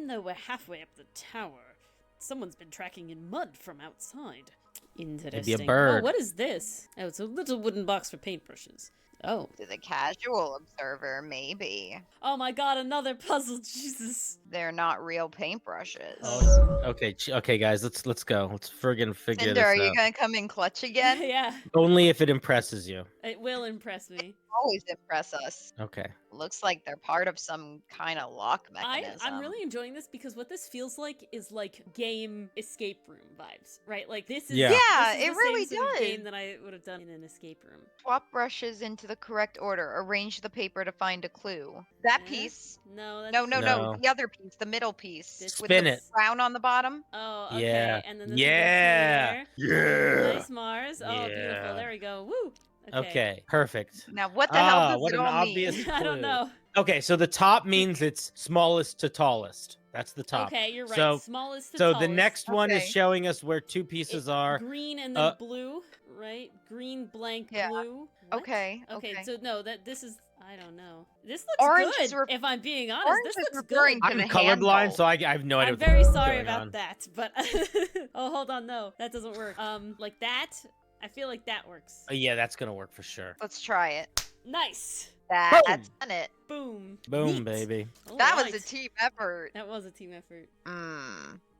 Even though we're halfway up the tower, someone's been tracking in mud from outside. Interesting. Maybe a bird. Oh, what is this? Oh, it's a little wooden box for paintbrushes. Oh. To the casual observer, maybe. Oh my god, another puzzle, Jesus. They're not real paintbrushes. Oh, okay, guys, let's go. Let's friggin' figure Cinder, this are you out. gonna come in clutch again? Yeah, Only if it impresses you. it will impress me. Always impress us. Okay. Looks like they're part of some kind of lock mechanism. I'm really enjoying this because what this feels like is like game escape room vibes, right? Like this is Yeah. Yeah, this is it the really same sort of does. game that I would have done in an escape room. Swap brushes into the correct order. Arrange the paper to find a clue. That Yeah? piece. No, that's No, No. the other piece, the middle piece. This- with Spin the it. brown on the bottom. Oh, okay. Yeah. And then this Yeah. one goes here. Yeah. Nice Mars. Oh, Yeah. beautiful. There we go. Woo. Okay, perfect. Now, what the hell does what it an all obvious mean? I don't clue. know. Okay, so the top means it's smallest to tallest. That's the top. Okay, you're right. So, Smallest to so tallest. the next one is Okay. showing us where two pieces are. Green and then blue, right? Green blank Yeah. blue. What? Okay. Okay, so no, this is I don't know. This looks Orange good. is If I'm being honest, orange this is looks referring good. to I'm the colorblind, handle. so I have no idea. I'm what's very sorry going about on. that, but oh, hold on, no, that doesn't work. Like that, I feel like that works. Oh, yeah, that's gonna work for sure. Let's try it. Nice. That's done it. Boom. Boom, Neat. baby. That was Alright. a team effort. That was a team effort.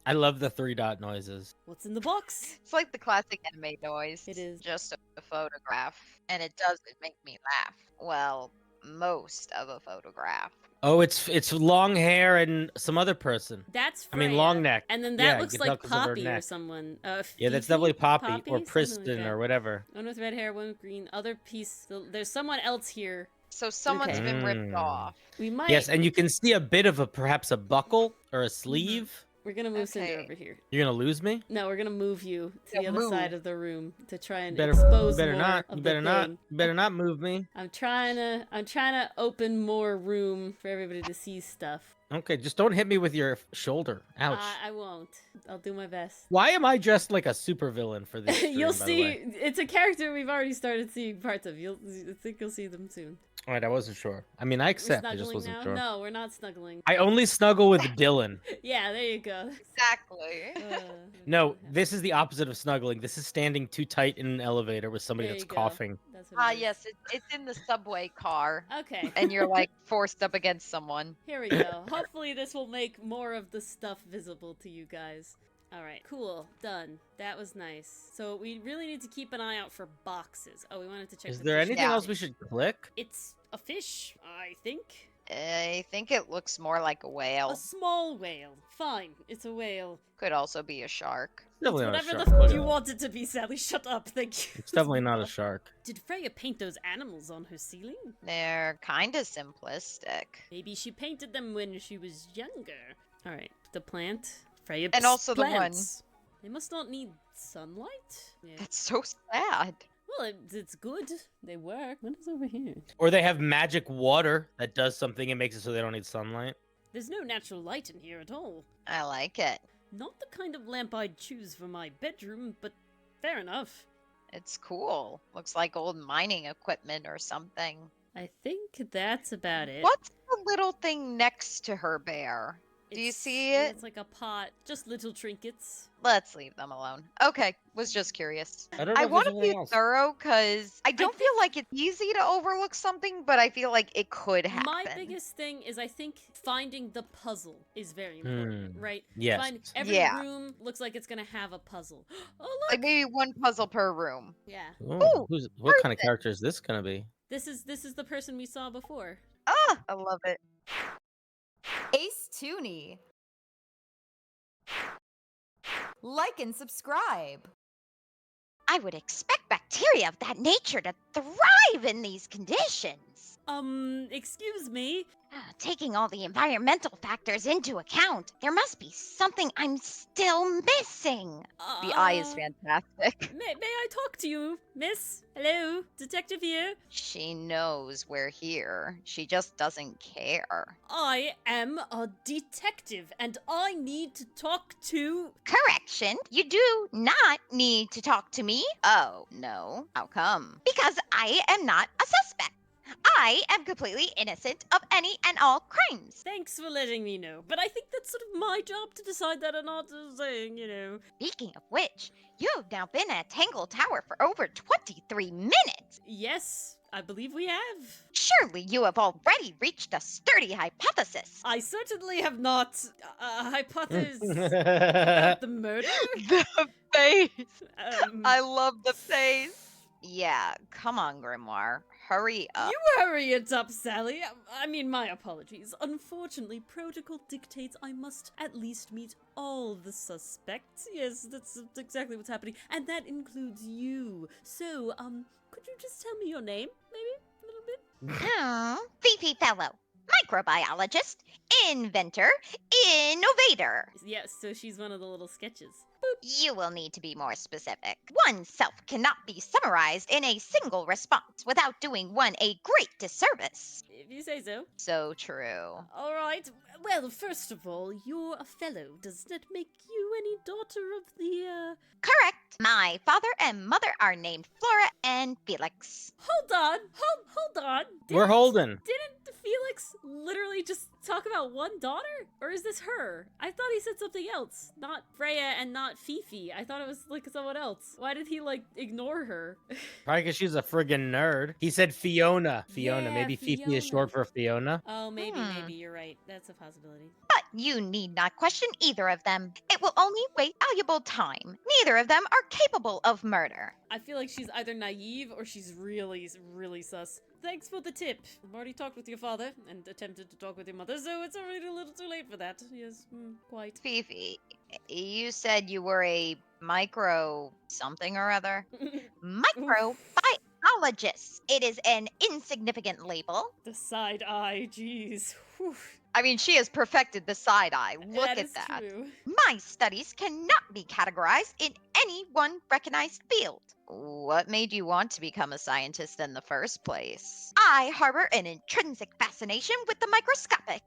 I love the 3-dot noises. What's in the box? It's like the classic anime noise. It is. Just a photograph. And it doesn't make me laugh. Well, most of a photograph. Oh, it's long hair and some other person. That's I mean, Freya. long neck. And then that Yeah, you looks can tell like 'cause of her Poppy or neck. someone. Yeah, that's Fifi? definitely Poppy, or Something like Priston that. or whatever. One with red hair, one with green. Other piece. There's someone else here. So someone's Okay. been ripped off. We might. Yes, and you can see a bit of perhaps a buckle or a sleeve. We're gonna move Cinder Okay. over here. You're gonna lose me. No, we're gonna move you to the Yeah, other move. side of the room to try and Better, expose better more not. of You the better not. thing. You better not move me. I'm trying to open more room for everybody to see stuff. Okay, just don't hit me with your shoulder. Ouch. I won't. I'll do my best. Why am I dressed like a supervillain for this? You'll stream, by the see. way? It's a character we've already started seeing parts of. I think you'll see them soon. All right, I wasn't sure. I mean, I accept. We're I just snuggling wasn't now? sure. No, we're not snuggling. I only snuggle with Dylan. Yeah, there you go. Exactly. No, this is the opposite of snuggling. This is standing too tight in an elevator with somebody There that's you go. coughing. That's what it is. Yes, it's in the subway car. Okay. And you're like forced up against someone. Here we go. Hopefully this will make more of the stuff visible to you guys. Alright, cool. Done. That was nice. So we really need to keep an eye out for boxes. Oh, we wanted to check Is the there fish anything Yeah. else we should click? It's a fish, I think. I think it looks more like a whale. A small whale. Fine, it's a whale. Could also be a shark. It's Definitely not a whatever shark. the Look f at you it. want it to be, Sally. Shut up, thank you. It's definitely not a shark. Did Freya paint those animals on her ceiling? They're kind of simplistic. Maybe she painted them when she was younger. Alright, the plant. Freya And also the one. plants. They must not need sunlight? Yeah. That's so sad. Well, it's good. They work. What is over here? Or they have magic water that does something and makes it so they don't need sunlight. There's no natural light in here at all. I like it. Not the kind of lamp I'd choose for my bedroom, but fair enough. It's cool. Looks like old mining equipment or something. I think that's about it. What's the little thing next to her bear? Do you see it? It's like a pot. Just little trinkets. Let's leave them alone. Okay, was just curious. I don't know I if want there's to be anything else. thorough because I don't feel like it's easy to overlook something, but I feel like it could happen. My biggest thing is I think finding the puzzle is very important, right? Yes. Find every Yeah. room looks like it's gonna have a puzzle. Oh Like look! maybe one puzzle per room. Yeah. Ooh, what kind of person. character is this gonna be? This is the person we saw before. Ah, I love it. Ace Tooney. Like and subscribe. I would expect bacteria of that nature to thrive in these conditions. Excuse me? Taking all the environmental factors into account, there must be something I'm still missing. The eye is Uh, fantastic. May I talk to you, miss? Hello? Detective here? She knows we're here. She just doesn't care. I am a detective, and I need to talk to... Correction, you do not need to talk to me Oh, no. How come? because I am not a suspect. I am completely innocent of any and all crimes. Thanks for letting me know, but I think that's sort of my job to decide that or not, saying, you know. Speaking of which, you have now been at Tangle Tower for over 23 minutes. Yes, I believe we have. Surely you have already reached a sturdy hypothesis. I certainly have not hypothesized about the murder. The face. I Um, love the face. Yeah, come on, Grimoire. Hurry up. You hurry it up, Sally. I mean, my apologies. Unfortunately, protocol dictates I must at least meet all the suspects. Yes, that's exactly what's happening. And that includes you. So, could you just tell me your name, maybe? A little bit? Fifi Fellow, microbiologist, inventor, innovator. Yes, so she's one of the little sketches. You will need to be more specific. Oneself cannot be summarized in a single response without doing one a great disservice. If you say so. So true. All right. Well, first of all, you're a fellow. Does that make you any daughter of the, Correct. My father and mother are named Flora and Felix. Hold on. Hold on. We're holding. Didn't Felix literally just talk about one daughter? Or is this her? I thought he said something else. Not Freya and not Fifi. I thought it was, like, someone else. Why did he, like, ignore her? Probably because she's a friggin' nerd. He said Fiona. Fiona. Yeah, Maybe Fifi is Fiona. short for Fiona. Oh, maybe, Hmm. maybe. You're right. That's a possibility. But you need not question either of them. It will only waste valuable time. Neither of them are capable of murder. I feel like she's either naive or she's really, really sus. Thanks for the tip. I've already talked with your father and attempted to talk with your mother, so it's already a little too late for that. Yes, quite. Fifi, you said you were a micro something or other. Microbiologist. It is an insignificant label. The side eye, jeez. Whew. I mean, she has perfected the side eye. Look That at is that. true. My studies cannot be categorized in any one recognized field. What made you want to become a scientist in the first place? I harbor an intrinsic fascination with the microscopic.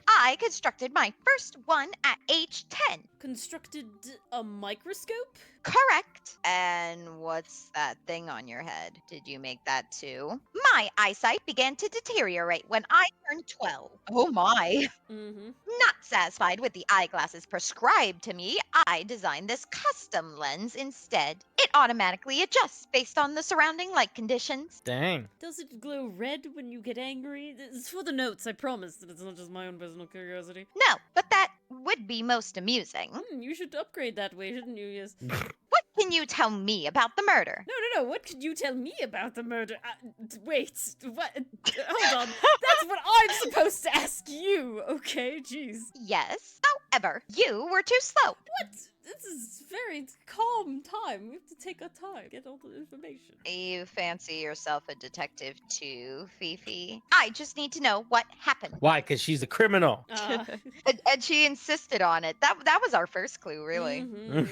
I constructed my first one at age 10. Constructed a microscope? Correct. And what's that thing on your head? Did you make that too? My eyesight began to deteriorate when I turned 12. Oh my. Mm-hmm. Not satisfied with the eyeglasses prescribed to me, I designed this custom lens instead. It automatically adjusts based on the surrounding light conditions. Dang. Does it glow red when you get angry? It's for the notes, I promise that it's not just my own personal curiosity. No, but that would be most amusing. You should upgrade that way, shouldn't you? Yes. What can you tell me about the murder? No. What could you tell me about the murder? Wait. What? Hold on. That's what I'm supposed to ask you. Okay. Jeez. Yes. However, you were too slow. What? This is very calm time. We have to take our time, get all the information. You fancy yourself a detective too, Fifi? I just need to know what happened. Why? Because she's a criminal. And she insisted on it. That was our first clue, really.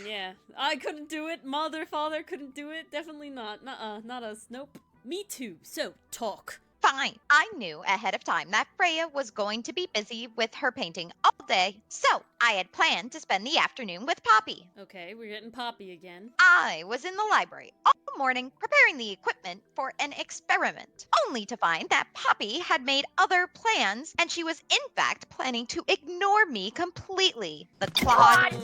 Yeah. I couldn't do it. Mother, father couldn't do it. Definitely not. Nuh-uh. Not us. Nope. Me too. So, talk. Fine. I knew ahead of time that Freya was going to be busy with her painting all day, so I had planned to spend the afternoon with Poppy. Okay, we're getting Poppy again. I was in the library all morning preparing the equipment for an experiment, only to find that Poppy had made other plans and she was in fact planning to ignore me completely. The clod.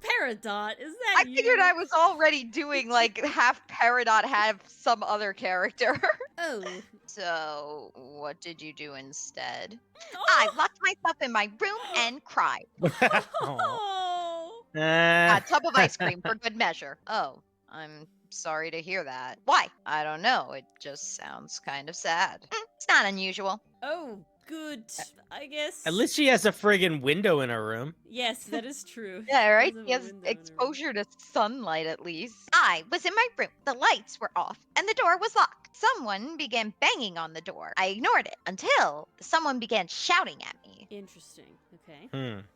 Peridot, is that I you? figured I was already doing like half Peridot, half some other character. Oh. So, what did you do instead? I locked myself in my room and cried. Aw. Oh. A tub of ice cream for good measure. Oh, I'm sorry to hear that. Why? I don't know. It just sounds kind of sad. It's not unusual. Oh, good. I guess. At least she has a friggin' window in her room. Yes, that is true. Yeah, right? There's a He has window in her room. exposure to sunlight at least. I was in my room, the lights were off, and the door was locked. Someone began banging on the door. I ignored it until someone began shouting at me. Interesting. Okay.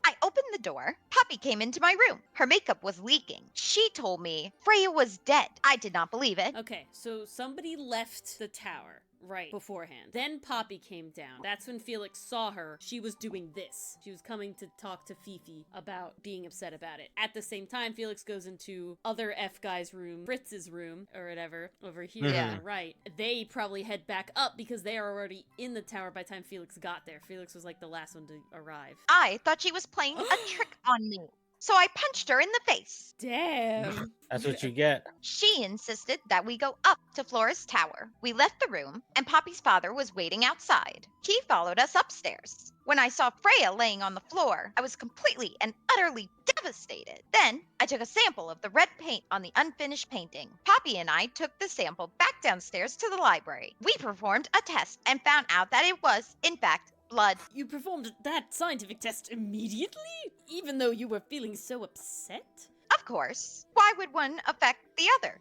I opened the door. Poppy came into my room. Her makeup was leaking. She told me Freya was dead. I did not believe it. Okay, so somebody left the tower, Right, beforehand. Then Poppy came down. That's when Felix saw her. She was doing this. She was coming to talk to Fifi about being upset about it. At the same time, Felix goes into other F guy's room, Fritz's room, or whatever, over here on the right. They probably head back up because they are already in the tower by the time Felix got there. Felix was like the last one to arrive. I thought she was playing a trick on me, so I punched her in the face. Damn. That's what you get. She insisted that we go up to Flora's tower. We left the room, and Poppy's father was waiting outside. He followed us upstairs. When I saw Freya laying on the floor, I was completely and utterly devastated. Then, I took a sample of the red paint on the unfinished painting. Poppy and I took the sample back downstairs to the library. We performed a test and found out that it was, in fact, blood. You performed that scientific test immediately? Even though you were feeling so upset? Of course. Why would one affect the other?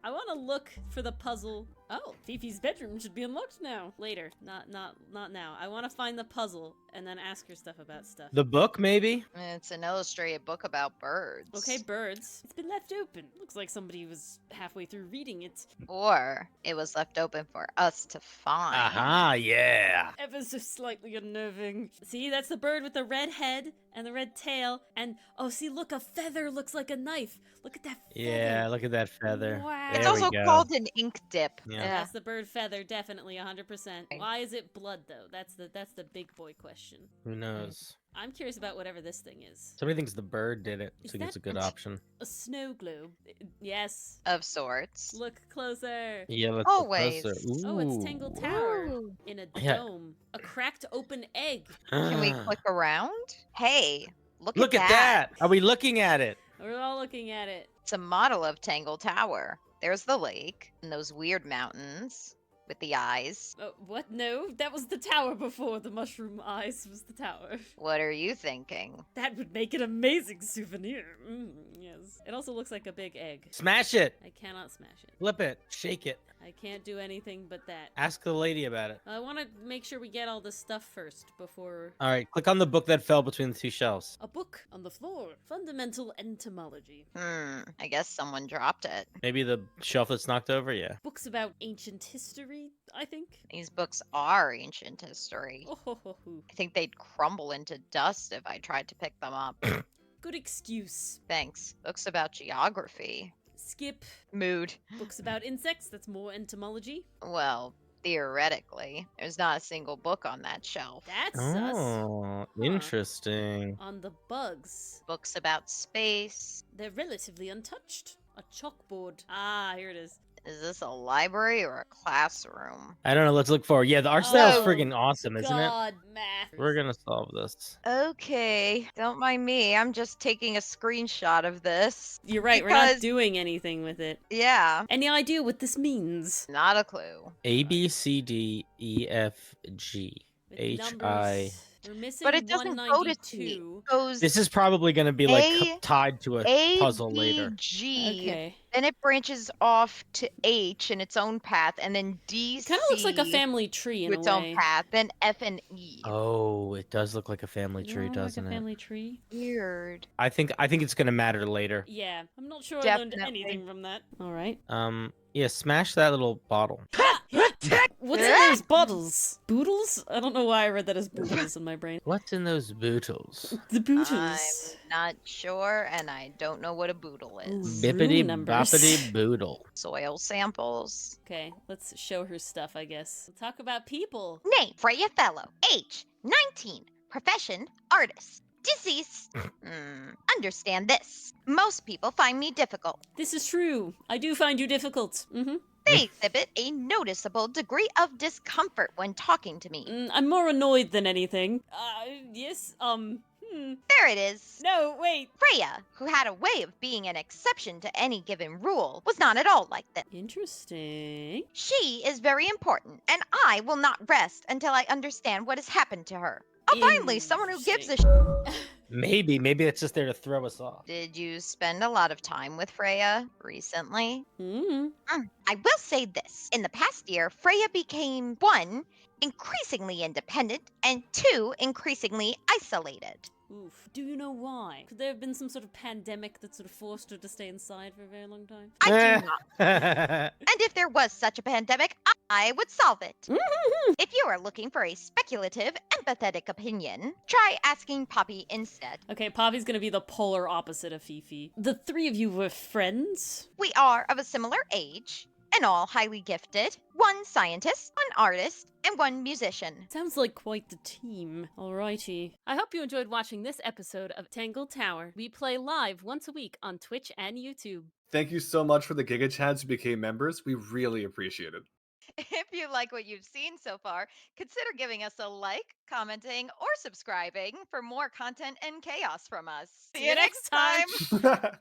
I want to look for the puzzle. Oh, Fifi's bedroom should be unlocked now. Later, not now. I want to find the puzzle and then ask her stuff about stuff. The book, maybe? It's an illustrated book about birds. Okay, birds. It's been left open. Looks like somebody was halfway through reading it. Or it was left open for us to find. Aha, yeah. Ever so slightly unnerving. See, that's the bird with the red head and the red tail. And, oh, see, look, a feather looks like a knife. Look at that feather. Yeah, look at that feather. Wow. It's There also we go. called an ink dip. Yeah. That's the bird feather, definitely 100%. Why is it blood though? That's the big boy question. Who knows? I'm curious about whatever this thing is. Somebody thinks the bird did it, Is so it's that- a good option. A snow globe. Yes. Of sorts. Look closer. Yeah, let's Always. look closer. Oh, it's Ooh. Tangle Tower Ooh. in a Yeah. dome. A cracked open egg. Can we click around? Hey, Look at that! Are we looking at it? We're all looking at it. It's a model of Tangle Tower. There's the lake and those weird mountains with the eyes. Oh, what? No, that was the tower before. The mushroom eyes was the tower. What are you thinking? That would make an amazing souvenir. Yes. It also looks like a big egg. Smash it! I cannot smash it. Flip it! Shake it! I can't do anything but that. Ask the lady about it. I want to make sure we get all this stuff first before... Alright, click on the book that fell between the two shelves. A book on the floor. Fundamental Entomology. I guess someone dropped it. Maybe the shelf that's knocked over? Yeah. Books about ancient history, I think. These books are ancient history. Oh, ho, ho, ho. I think they'd crumble into dust if I tried to pick them up. Good excuse. Thanks. Books about geography. Skip. Mood. Books about insects, that's more entomology. Well, theoretically, there's not a single book on that shelf. That's sus. Oh, interesting. On the bugs. Books about space. They're relatively untouched. A chalkboard. Ah, here it is. Is this a library or a classroom? I don't know, let's look for it. Yeah, the art style is Oh, friggin' awesome, isn't it? God, math. We're gonna solve this. Okay, don't mind me. I'm just taking a screenshot of this. You're right, we're not Because- doing anything with it. Yeah, Any idea what this means? not a clue. A B C D E F G With H numbers, I. We're missing But it doesn't go to T. 192. It goes This is probably gonna be like A- tied to a A, puzzle B, later. G. Okay. Then it branches off to H in its own path, and then D, Kind of looks like a family tree in to a its way. own path, then F and E. Oh, it does look like a family tree, Like doesn't a it? family tree? Weird. I think it's gonna matter later. Yeah, I'm not sure I learned Definitely. anything from that. All right. Yeah, smash that little bottle. What's in those bottles? Boodles? I don't know why I read that as boodles in my brain. What's in those bootles? The I'm boodles. not sure, and I don't know what a boodle is. Ooh. Bippity Room numbers. boppity boodle. Soil samples. Okay, let's show her stuff, I guess. We'll talk about people. Name, Freya Fellow. Age, 19. Profession, artist. Deceased. Understand this. Most people find me difficult. This is true. I do find you difficult. They exhibit a noticeable degree of discomfort when talking to me. I'm more annoyed than anything. Yes, There it is. No, wait. Freya, who had a way of being an exception to any given rule, was not at all like this. Interesting. She is very important, and I will not rest until I understand what has happened to her. Oh, finally, someone who gives a Maybe it's just there to throw us off. Did you spend a lot of time with Freya recently? Hmm. I will say this. In the past year, Freya became one, increasingly independent, and two, increasingly isolated. Oof. Do you know why? Could there have been some sort of pandemic that sort of forced her to stay inside for a very long time? I do not. And if there was such a pandemic, I would solve it. If you are looking for a speculative, empathetic opinion, try asking Poppy instead. Okay, Poppy's gonna be the polar opposite of Fifi. The three of you were friends? We are of a similar age, and all highly gifted. One scientist, one artist, and one musician. Sounds like quite the team. Alrighty. I hope you enjoyed watching this episode of Tangle Tower. We play live once a week on Twitch and YouTube. Thank you so much for the Giga Chads who became members. We really appreciate it. If you like what you've seen so far, consider giving us a like, commenting, or subscribing for more content and chaos from us. See you next time.